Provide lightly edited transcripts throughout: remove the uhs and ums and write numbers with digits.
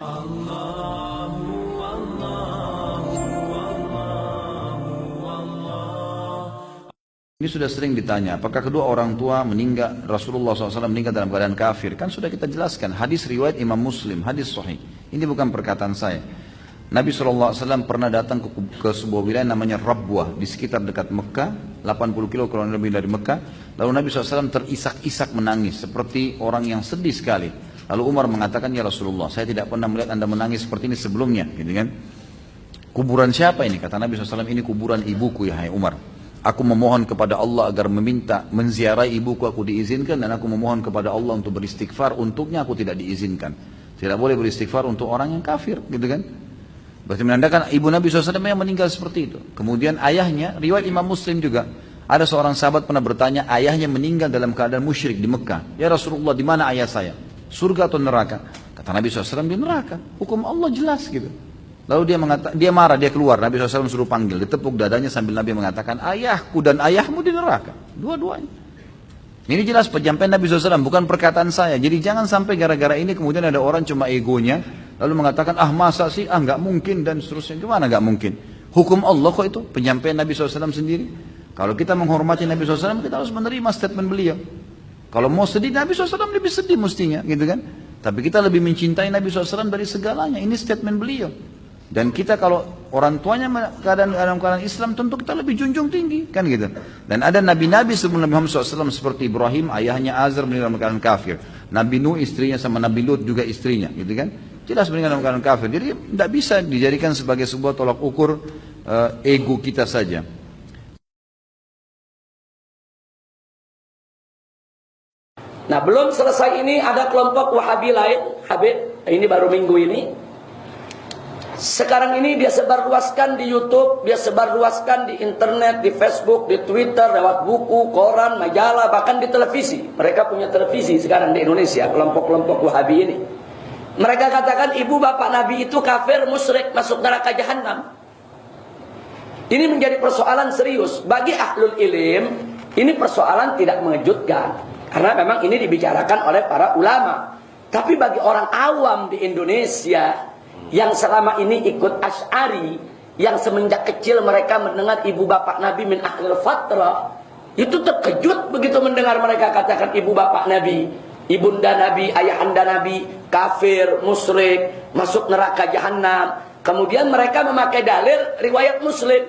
Ini sudah sering ditanya, apakah kedua orang tua meninggal, Rasulullah SAW meninggal dalam keadaan kafir? Kan sudah kita jelaskan, hadis riwayat Imam Muslim, hadis sahih. Ini bukan perkataan saya. Nabi SAW pernah datang ke sebuah wilayah namanya Rabwah, di sekitar dekat Mekah, 80 kilo kurang lebih dari Mekah. Lalu Nabi SAW terisak-isak menangis, seperti orang yang sedih sekali. Lalu Umar mengatakan, ya Rasulullah, saya tidak pernah melihat anda menangis seperti ini sebelumnya. Gitu kan? Kuburan siapa ini? Kata Nabi SAW, ini kuburan ibuku ya hai Umar. Aku memohon kepada Allah agar menziarahi ibuku, aku diizinkan, dan aku memohon kepada Allah untuk beristighfar, untuknya aku tidak diizinkan. Tidak boleh beristighfar untuk orang yang kafir, gitu kan? Berarti menandakan ibu Nabi SAW yang meninggal seperti itu. Kemudian ayahnya, riwayat Imam Muslim juga, ada seorang sahabat pernah bertanya, ayahnya meninggal dalam keadaan musyrik di Mekah. Ya Rasulullah, di mana ayah saya? Surga atau neraka? Kata Nabi SAW, di neraka. Hukum Allah jelas gitu. Lalu dia marah, dia keluar. Nabi SAW suruh panggil, ditepuk dadanya sambil Nabi mengatakan, ayahku dan ayahmu di neraka. Dua-duanya. Ini jelas penyampaian Nabi SAW, bukan perkataan saya. Jadi jangan sampai gara-gara ini kemudian ada orang cuma egonya, lalu mengatakan, masa sih, nggak mungkin, dan seterusnya. Gimana nggak mungkin? Hukum Allah kok itu, penyampaian Nabi SAW sendiri. Kalau kita menghormati Nabi SAW, kita harus menerima statement beliau. Kalau mau sedih, Nabi SAW lebih sedih mestinya, gitu kan? Tapi kita lebih mencintai Nabi SAW dari segalanya. Ini statement beliau. Dan kita kalau orang tuanya dalam keadaan Islam, tentu kita lebih junjung tinggi, kan gitu. Dan ada nabi-nabi sebelum Nabi Muhammad SAW seperti Ibrahim, ayahnya Azar meninggal dalam keadaan kafir. Nabi Nuh istrinya sama Nabi Lut juga istrinya, gitu kan. Jelas meninggal dalam keadaan kafir. Jadi tidak bisa dijadikan sebagai sebuah tolak ukur ego kita saja. Nah, belum selesai ini ada kelompok Wahabi lain, Habib, ini baru minggu ini. Sekarang ini dia sebarluaskan di YouTube, dia sebarluaskan di internet, di Facebook, di Twitter, lewat buku, koran, majalah, bahkan di televisi. Mereka punya televisi sekarang di Indonesia, kelompok-kelompok Wahabi ini. Mereka katakan ibu bapak Nabi itu kafir, musyrik, masuk neraka jahanam. Ini menjadi persoalan serius. Bagi ahlul ilm, ini persoalan tidak mengejutkan. Karena memang ini dibicarakan oleh para ulama. Tapi bagi orang awam di Indonesia, yang selama ini ikut Asy'ari, yang semenjak kecil mereka mendengar ibu bapak Nabi min ahlil fatrah, itu terkejut begitu mendengar mereka katakan ibu bapak Nabi, ibunda Nabi, ayahanda Nabi, kafir, musyrik, masuk neraka jahanam. Kemudian mereka memakai dalil riwayat Muslim.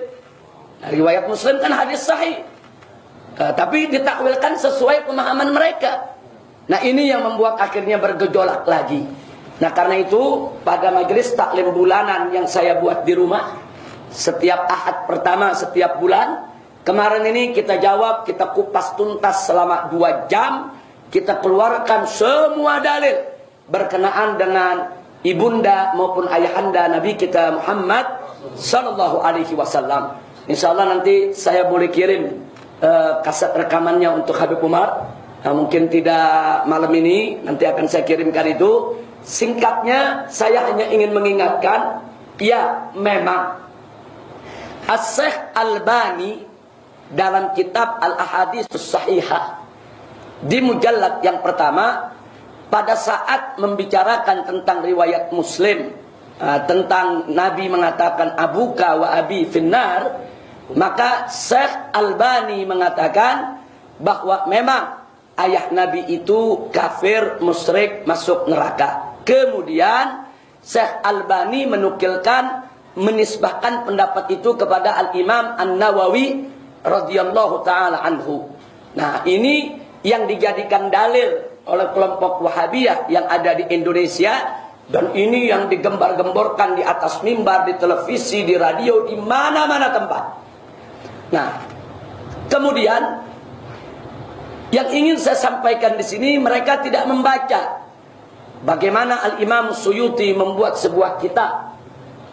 Nah, riwayat Muslim kan hadis sahih, tapi ditakwilkan sesuai pemahaman mereka. Nah, ini yang membuat akhirnya bergejolak lagi. Nah, karena itu pada majelis taklim bulanan yang saya buat di rumah setiap Ahad pertama setiap bulan, kemarin ini kita jawab, kita kupas tuntas selama 2 jam, kita keluarkan semua dalil berkenaan dengan ibunda maupun ayahanda Nabi kita Muhammad sallallahu alaihi wasallam. Insyaallah nanti saya boleh kirim kaset rekamannya untuk Habib Umar. Nah, mungkin tidak malam ini, nanti akan saya kirimkan itu. Singkatnya, saya hanya ingin mengingatkan, ya memang As-Syaikh Albani dalam kitab Al-Ahaditsus Sahihah di mujallad yang pertama, pada saat membicarakan tentang riwayat Muslim, tentang Nabi mengatakan abuka wa abi finnar, maka Syekh Albani mengatakan bahwa memang ayah Nabi itu kafir, musyrik, masuk neraka. Kemudian Syekh Albani menukilkan, menisbahkan pendapat itu kepada Al-Imam An-Nawawi radhiyallahu ta'ala anhu. Nah, ini yang dijadikan dalil oleh kelompok Wahabiyah yang ada di Indonesia, dan ini yang digembar-gemborkan di atas mimbar, di televisi, di radio, di mana-mana tempat. Nah, kemudian yang ingin saya sampaikan di sini, mereka tidak membaca bagaimana Al-Imam Suyuti membuat sebuah kitab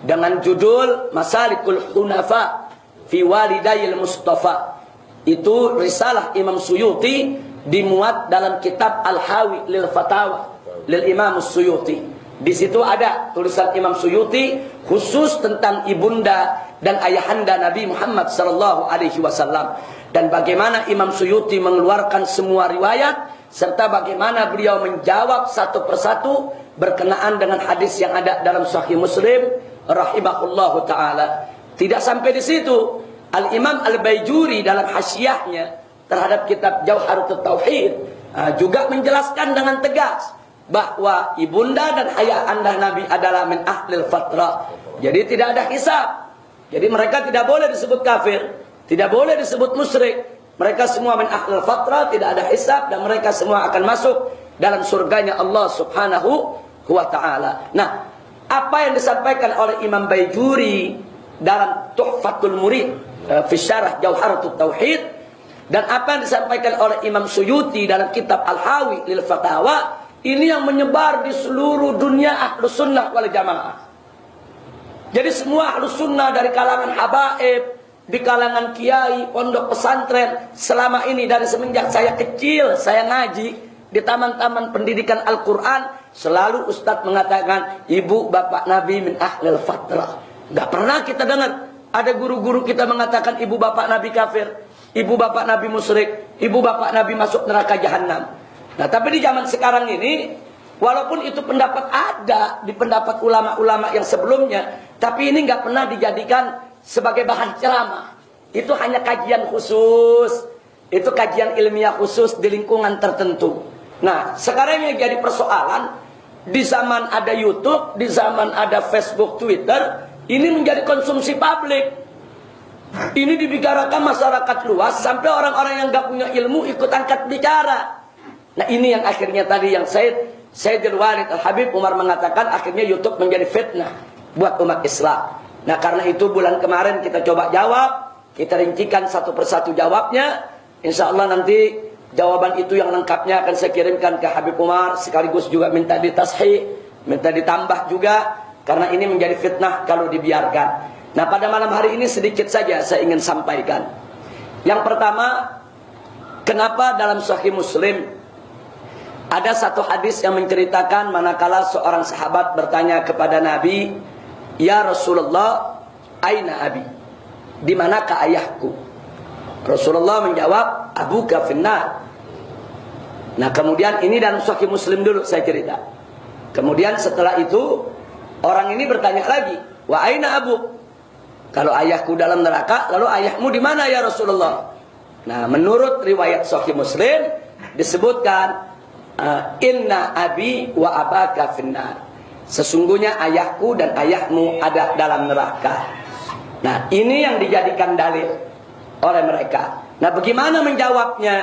dengan judul Masalikul Hunafa fi Walidayil Mustafa. Itu risalah Imam Suyuti dimuat dalam kitab Al-Hawi lil Fatawa lil Imam Suyuti. Di situ ada tulisan Imam Suyuti khusus tentang ibunda dan ayahanda Nabi Muhammad sallallahu alaihi wasallam, dan bagaimana Imam Suyuti mengeluarkan semua riwayat serta bagaimana beliau menjawab satu persatu berkenaan dengan hadis yang ada dalam Sahih Muslim rahimahullahu taala. Tidak sampai di situ, Al-Imam Al-Baijuri dalam hasyiahnya terhadap kitab Jauharut Tauhid juga menjelaskan dengan tegas bahwa ibunda dan ayah anda Nabi adalah min ahlil fatrah. Jadi tidak ada hisab. Jadi mereka tidak boleh disebut kafir, tidak boleh disebut musyrik. Mereka semua min ahlil fatrah, tidak ada hisab, dan mereka semua akan masuk dalam surganya Allah Subhanahu wa ta'ala. Nah, apa yang disampaikan oleh Imam Baijuri dalam Tuhfatul Murid fi syarah Jauharatul Tauhid, dan apa yang disampaikan oleh Imam Suyuti dalam kitab Al-Hawi lil Fatawa, ini yang menyebar di seluruh dunia Ahlus Sunnah wal Jamaah. Jadi semua Ahlus Sunnah dari kalangan habaib, di kalangan kiai, pondok pesantren, selama ini dari semenjak saya kecil, saya ngaji di taman-taman pendidikan Al-Quran, selalu Ustadz mengatakan ibu bapak Nabi min ahlil fatrah. Gak pernah kita dengar ada guru-guru kita mengatakan ibu bapak Nabi kafir, ibu bapak Nabi musyrik, ibu bapak Nabi masuk neraka jahanam. Nah, tapi di zaman sekarang ini, walaupun itu pendapat ada di pendapat ulama-ulama yang sebelumnya, tapi ini nggak pernah dijadikan sebagai bahan ceramah. Itu hanya kajian khusus, itu kajian ilmiah khusus di lingkungan tertentu. Nah, sekarang yang jadi persoalan, di zaman ada YouTube, di zaman ada Facebook, Twitter, ini menjadi konsumsi publik. Ini dibicarakan masyarakat luas, sampai orang-orang yang nggak punya ilmu ikut angkat bicara. Nah, ini yang akhirnya tadi yang Sayyidul Walid Al-Habib Umar mengatakan, akhirnya YouTube menjadi fitnah buat umat Islam. Nah, karena itu bulan kemarin kita coba jawab, kita rincikan satu persatu jawabnya. Insya Allah nanti jawaban itu yang lengkapnya akan saya kirimkan ke Habib Umar, sekaligus juga minta ditashih, minta ditambah juga, karena ini menjadi fitnah kalau dibiarkan. Nah, pada malam hari ini sedikit saja saya ingin sampaikan. Yang pertama, kenapa dalam Sahih Muslim ada satu hadis yang menceritakan manakala seorang sahabat bertanya kepada Nabi, "Ya Rasulullah, aina abi?" Di manakah ayahku? Rasulullah menjawab, "Abuka finnar." Nah, kemudian ini dalam Sahih Muslim dulu saya cerita. Kemudian setelah itu orang ini bertanya lagi, "Wa aina abu?" Kalau ayahku dalam neraka, lalu ayahmu di mana ya Rasulullah? Nah, menurut riwayat Sahih Muslim disebutkan, "Inna abi wa abaka finnar." Sesungguhnya ayahku dan ayahmu ada dalam neraka. Nah, ini yang dijadikan dalil oleh mereka. Nah, bagaimana menjawabnya?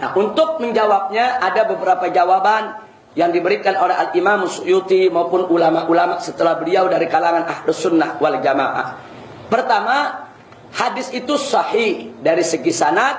Nah, untuk menjawabnya ada beberapa jawaban yang diberikan oleh Al-Imam Suyuti maupun ulama-ulama setelah beliau dari kalangan Ahlus Sunnah wal Jamaah. Pertama, hadis itu sahih dari segi sanad,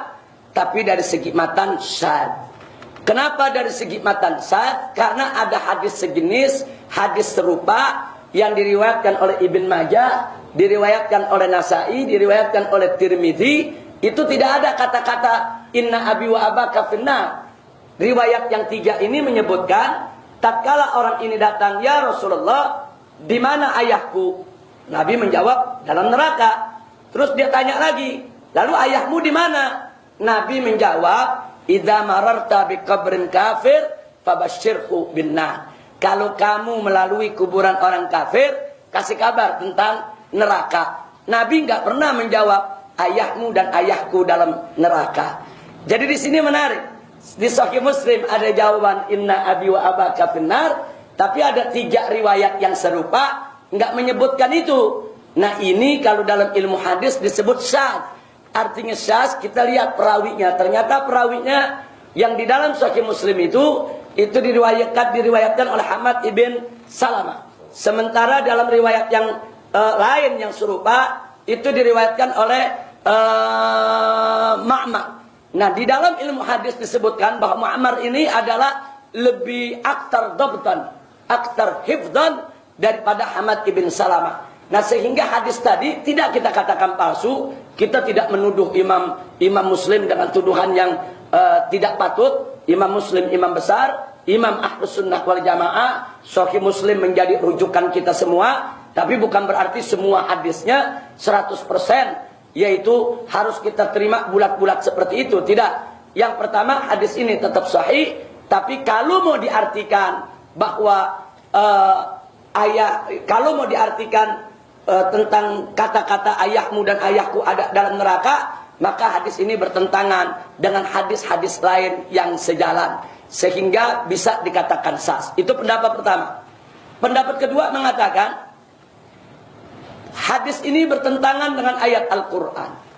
tapi dari segi matan syadz. Kenapa dari segi matan syadz? Karena ada hadis sejenis, hadis serupa yang diriwayatkan oleh Ibn Majah, diriwayatkan oleh Nasai, diriwayatkan oleh Tirmidzi. Itu tidak ada kata-kata inna abi wa abaka finnar. Riwayat yang tiga ini menyebutkan, tatkala orang ini datang, "Ya Rasulullah, di mana ayahku?" Nabi menjawab, "Dalam neraka." Terus dia tanya lagi, "Lalu ayahmu di mana?" Nabi menjawab, "Idza mararta bi qabrin kafir fabasyirhu binnar." Kalau kamu melalui kuburan orang kafir, kasih kabar tentang neraka. Nabi nggak pernah menjawab ayahmu dan ayahku dalam neraka. Jadi di sini menarik. Di Sahih Muslim ada jawaban inna abi wa abaka finnar, tapi ada tiga riwayat yang serupa nggak menyebutkan itu. Nah, ini kalau dalam ilmu hadis disebut syadz. Artinya syadz, kita lihat perawinya. Ternyata perawinya yang di dalam Sahih Muslim itu diriwayatkan oleh Hamad ibn Salamah. Sementara dalam riwayat yang lain yang serupa itu diriwayatkan oleh Ma'mar. Nah, di dalam ilmu hadis disebutkan bahwa Ma'mar ini adalah lebih aktar dabtan, aktar hifdzan daripada Hamad ibn Salamah. Nah, sehingga hadis tadi tidak kita katakan palsu. Kita tidak menuduh Imam Muslim dengan tuduhan yang tidak patut. Imam Muslim imam besar, imam Ahlus Sunnah wal Jamaah. Sahih Muslim menjadi rujukan kita semua. Tapi bukan berarti semua hadisnya 100%, yaitu harus kita terima bulat-bulat seperti itu. Tidak. Yang pertama, hadis ini tetap sahih, tapi kalau mau diartikan bahwa kalau mau diartikan tentang kata-kata ayahmu dan ayahku ada dalam neraka, maka hadis ini bertentangan dengan hadis-hadis lain yang sejalan, sehingga bisa dikatakan sahih. Itu pendapat pertama. Pendapat kedua mengatakan hadis ini bertentangan dengan ayat Al-Quran.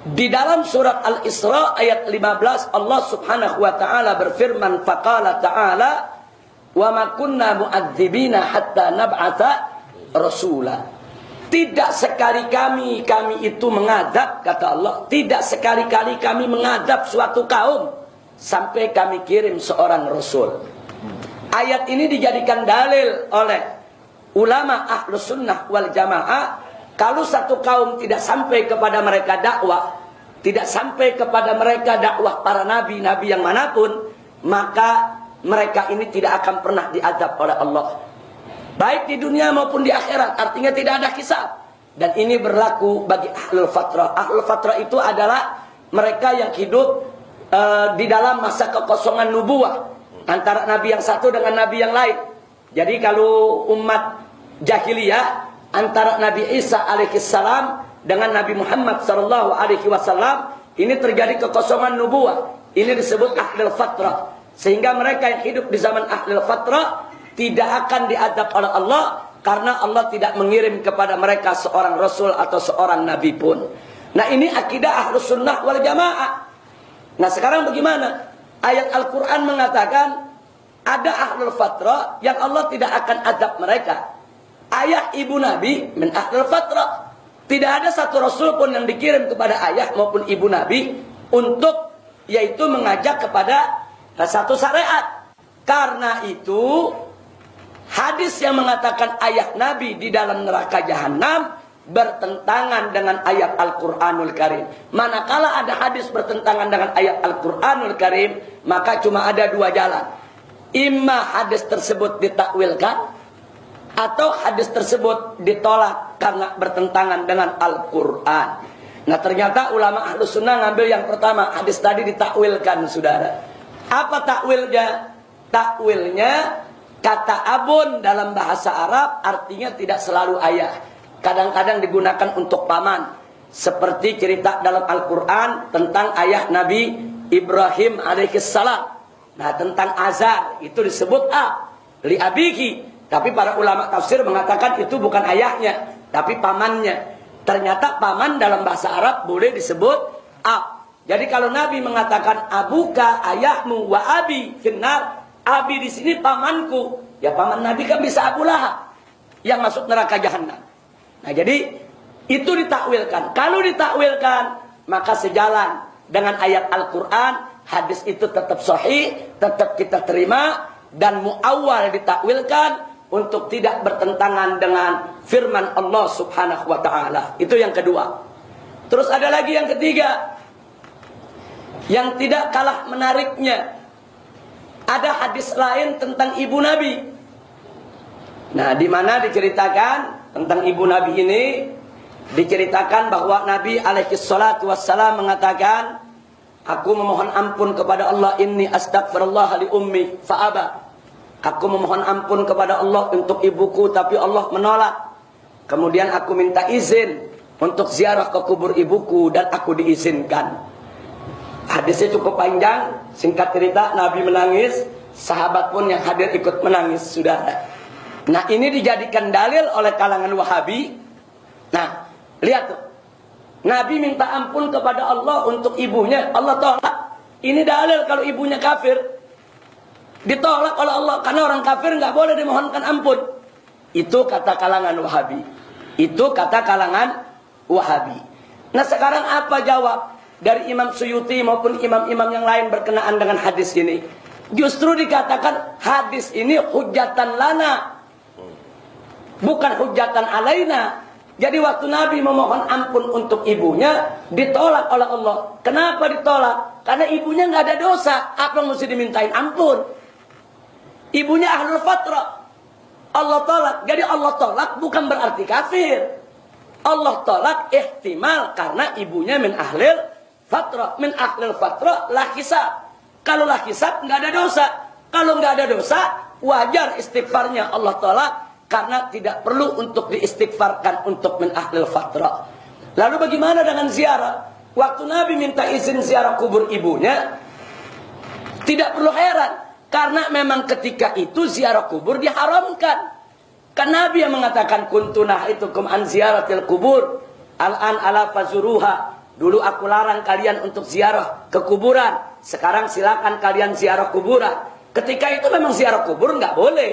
Di dalam surat Al-Isra ayat 15, Allah subhanahu wa ta'ala berfirman, faqala ta'ala wa ma kunna mu'adzibina hatta nab'atha rasula. Tidak sekali kami itu mengadab, kata Allah, tidak sekali-kali kami mengadab suatu kaum sampai kami kirim seorang rasul. Ayat ini dijadikan dalil oleh ulama Ahlus Sunnah wal Jamaah, kalau satu kaum tidak sampai kepada mereka dakwah, tidak sampai kepada mereka dakwah para nabi-nabi yang manapun, maka mereka ini tidak akan pernah diazab oleh Allah, baik di dunia maupun di akhirat. Artinya tidak ada hisab. Dan ini berlaku bagi ahlul fatrah. Ahlul fatrah itu adalah mereka yang hidup di dalam masa kekosongan nubuah antara nabi yang satu dengan nabi yang lain. Jadi kalau umat jahiliyah antara Nabi Isa alaihissalam dengan Nabi Muhammad sallallahu alaihi wasallam, ini terjadi kekosongan nubuah. Ini disebut ahlul fatrah. Sehingga mereka yang hidup di zaman ahlul fatrah tidak akan diazab oleh Allah, karena Allah tidak mengirim kepada mereka seorang rasul atau seorang nabi pun. Nah, ini akidah Ahlus Sunnah wal Jamaah. Nah, sekarang bagaimana? Ayat Al-Quran mengatakan ada ahlul fatrah yang Allah tidak akan azab mereka. Ayah ibu Nabi min ahlul fatrah. Tidak ada satu rasul pun yang dikirim kepada ayah maupun ibu Nabi untuk yaitu mengajak kepada satu syariat. Karena itu hadis yang mengatakan ayah Nabi di dalam neraka jahanam bertentangan dengan ayat Al-Quranul Karim. Manakala ada hadis bertentangan dengan ayat Al-Quranul Karim, maka cuma ada dua jalan. Imma hadis tersebut ditakwilkan, atau hadis tersebut ditolak karena bertentangan dengan Al-Quran. Nah, ternyata ulama Ahlus Sunnah ngambil yang pertama, hadis tadi ditakwilkan, saudara. Apa takwilnya? Takwilnya, kata abun dalam bahasa Arab artinya tidak selalu ayah. Kadang-kadang digunakan untuk paman. Seperti cerita dalam Al-Quran tentang ayah Nabi Ibrahim alaihissalam. Nah, tentang Azar itu disebut li abiki. Tapi para ulama tafsir mengatakan itu bukan ayahnya, tapi pamannya. Ternyata paman dalam bahasa Arab boleh disebut ab. Jadi kalau Nabi mengatakan abuka ayahmu wa abi finnar, abi di sini pamanku. Ya, paman Nabi kan bisa Abu Lahab yang masuk neraka jahanam. Nah, jadi itu ditakwilkan. Kalau ditakwilkan, maka sejalan dengan ayat Al-Quran, hadis itu tetap sahih, tetap kita terima, dan muawwal ditakwilkan untuk tidak bertentangan dengan firman Allah subhanahu wa ta'ala. Itu yang kedua. Terus ada lagi yang ketiga, yang tidak kalah menariknya. Ada hadis lain tentang ibu Nabi. Nah, di mana diceritakan tentang ibu Nabi ini, diceritakan bahwa Nabi alaihi salatu wassalam mengatakan, aku memohon ampun kepada Allah, inni astaghfirullah li ummi fa'aba. Aku memohon ampun kepada Allah untuk ibuku, tapi Allah menolak. Kemudian aku minta izin untuk ziarah ke kubur ibuku, dan aku diizinkan. Hadisnya cukup panjang. Singkat cerita, Nabi menangis, sahabat pun yang hadir ikut menangis, saudara. Nah, ini dijadikan dalil oleh kalangan Wahabi. Nah, lihat tuh. Nabi minta ampun kepada Allah untuk ibunya, Allah tolak. Ini dalil kalau ibunya kafir, ditolak oleh Allah. Karena orang kafir nggak boleh dimohonkan ampun. Itu kata kalangan Wahabi. Itu kata kalangan Wahabi. Nah, sekarang apa jawab dari Imam Suyuti maupun imam-imam yang lain berkenaan dengan hadis ini? Justru dikatakan hadis ini hujatan lana, bukan hujatan alaina. Jadi waktu Nabi memohon ampun untuk ibunya, ditolak oleh Allah. Kenapa ditolak? Karena ibunya nggak ada dosa. Apa yang mesti dimintain ampun? Ibunya ahlul fatrah. Allah tolak. Jadi Allah tolak bukan berarti kafir. Allah tolak ihtimal karena ibunya min ahlil fatrah, min ahlil fatrah lah hisab. Kalau lah hisab nggak ada dosa. Kalau nggak ada dosa, wajar istighfarnya Allah Ta'ala, karena tidak perlu untuk diistighfarkan untuk min ahlil fatrah. Lalu bagaimana dengan ziarah? Waktu Nabi minta izin ziarah kubur ibunya, tidak perlu heran, karena memang ketika itu ziarah kubur diharamkan. Kan Nabi yang mengatakan kuntunah itukum an ziaratil kubur al-an ala fazuruha. Dulu aku larang kalian untuk ziarah ke kuburan, sekarang silakan kalian ziarah kuburan. Ketika itu memang ziarah kubur nggak boleh,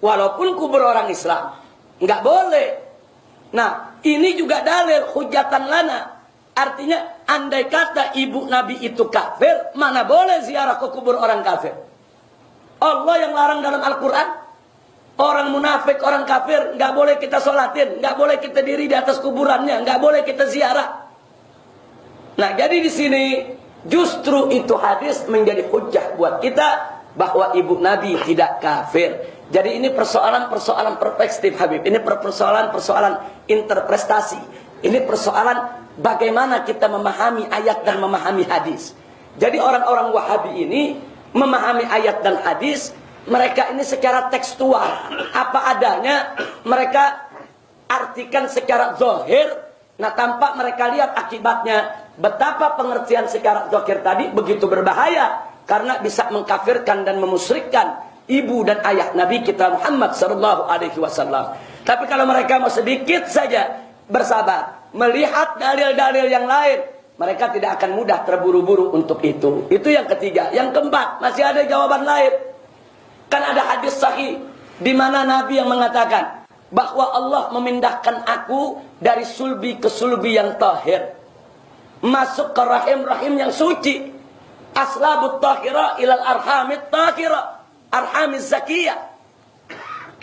walaupun kubur orang Islam nggak boleh. Nah, ini juga dalil hujatan lana. Artinya andai kata ibu Nabi itu kafir, mana boleh ziarah ke kubur orang kafir. Allah yang larang dalam Al-Quran. Orang munafik, orang kafir, nggak boleh kita sholatin, nggak boleh kita diri di atas kuburannya, nggak boleh kita ziarah. Nah, jadi di sini justru itu hadis menjadi hujjah buat kita bahwa ibu Nabi tidak kafir. Jadi ini persoalan-persoalan perspektif, Habib. Ini persoalan-persoalan interpretasi. Ini persoalan bagaimana kita memahami ayat dan memahami hadis. Jadi orang-orang Wahabi ini memahami ayat dan hadis, mereka ini secara tekstual, apa adanya, mereka artikan secara zahir. Nah, tanpa mereka lihat akibatnya. Betapa pengertian secara zahir tadi begitu berbahaya, karena bisa mengkafirkan dan memusyrikkan ibu dan ayah Nabi kita Muhammad SAW. Tapi kalau mereka mau sedikit saja bersabar, melihat dalil-dalil yang lain, mereka tidak akan mudah terburu-buru untuk itu. Itu yang ketiga. Yang keempat, masih ada jawaban lain. Kan ada hadis sahih di mana Nabi yang mengatakan bahwa Allah memindahkan aku dari sulbi ke sulbi yang tahir, masuk ke rahim-rahim yang suci. Aslabut tahira ilal arhamit tahira, arhamiz zakiyah.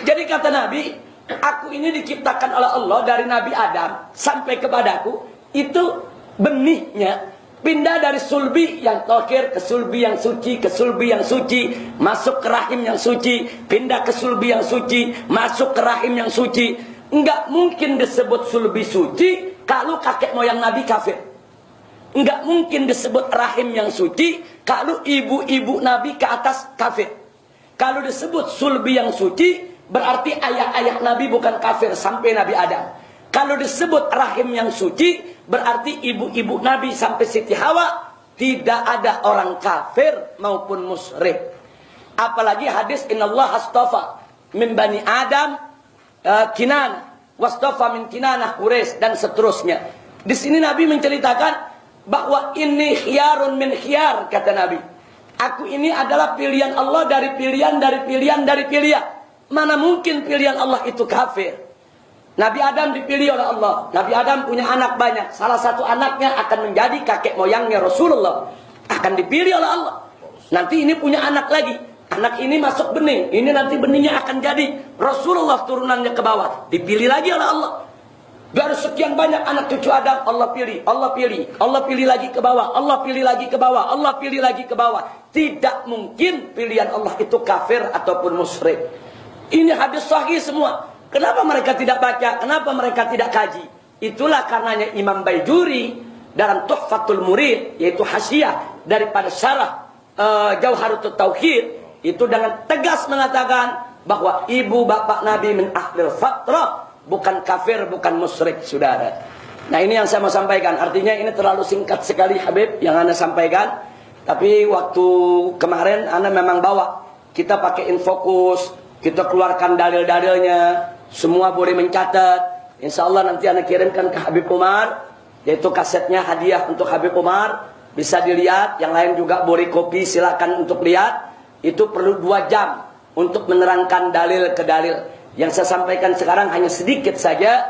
Jadi kata Nabi, aku ini diciptakan oleh Allah dari Nabi Adam sampai kepadaku, itu benihnya pindah dari sulbi yang tahir ke sulbi yang suci, ke sulbi yang suci, masuk ke rahim yang suci, pindah ke sulbi yang suci, masuk ke rahim yang suci. Enggak mungkin disebut sulbi suci kalau kakek moyang Nabi kafir. Enggak mungkin disebut rahim yang suci kalau ibu-ibu Nabi ke atas kafir. Kalau disebut sulbi yang suci, berarti ayah-ayah Nabi bukan kafir sampai Nabi Adam. Kalau disebut rahim yang suci, berarti ibu-ibu Nabi sampai Siti Hawa tidak ada orang kafir maupun musyrik. Apalagi hadis innallaha astafa min bani Adam Kinanah, wastafa min Kinanah Quraisy, dan seterusnya. Di sini Nabi menceritakan bahwa ini khiyarun min khiyar, kata Nabi. Aku ini adalah pilihan Allah dari pilihan, dari pilihan, dari pilihan. Mana mungkin pilihan Allah itu kafir? Nabi Adam dipilih oleh Allah. Nabi Adam punya anak banyak. Salah satu anaknya akan menjadi kakek moyangnya Rasulullah. Akan dipilih oleh Allah. Nanti ini punya anak lagi. Anak ini masuk benih. Ini nanti benihnya akan jadi Rasulullah turunannya ke bawah. Dipilih lagi oleh Allah. Dari sekian banyak anak cucu Adam, Allah pilih. Allah pilih. Allah pilih lagi ke bawah. Allah pilih lagi ke bawah. Allah pilih lagi ke bawah. Tidak mungkin pilihan Allah itu kafir ataupun musyrik. Ini hadis sahih semua. Kenapa mereka tidak baca? Kenapa mereka tidak kaji? Itulah karenanya Imam Baijuri dalam Tuhfatul Murid, yaitu hasyiah daripada syarah Jauharut Tauhid, itu dengan tegas mengatakan bahwa ibu bapak Nabi min ahlil fatrah, bukan kafir, bukan musyrik, saudara. Nah, ini yang saya mau sampaikan. Artinya ini terlalu singkat sekali, Habib, yang Anda sampaikan. Tapi waktu kemarin Anda memang bawa, kita pakai infokus, kita keluarkan dalil-dalilnya. Semua boleh mencatat. Insya Allah nanti Anda kirimkan ke Habib Umar, yaitu kasetnya hadiah untuk Habib Umar. Bisa dilihat. Yang lain juga boleh kopi, silakan untuk lihat. Itu perlu 2 jam untuk menerangkan dalil ke dalil. Yang saya sampaikan sekarang hanya sedikit saja.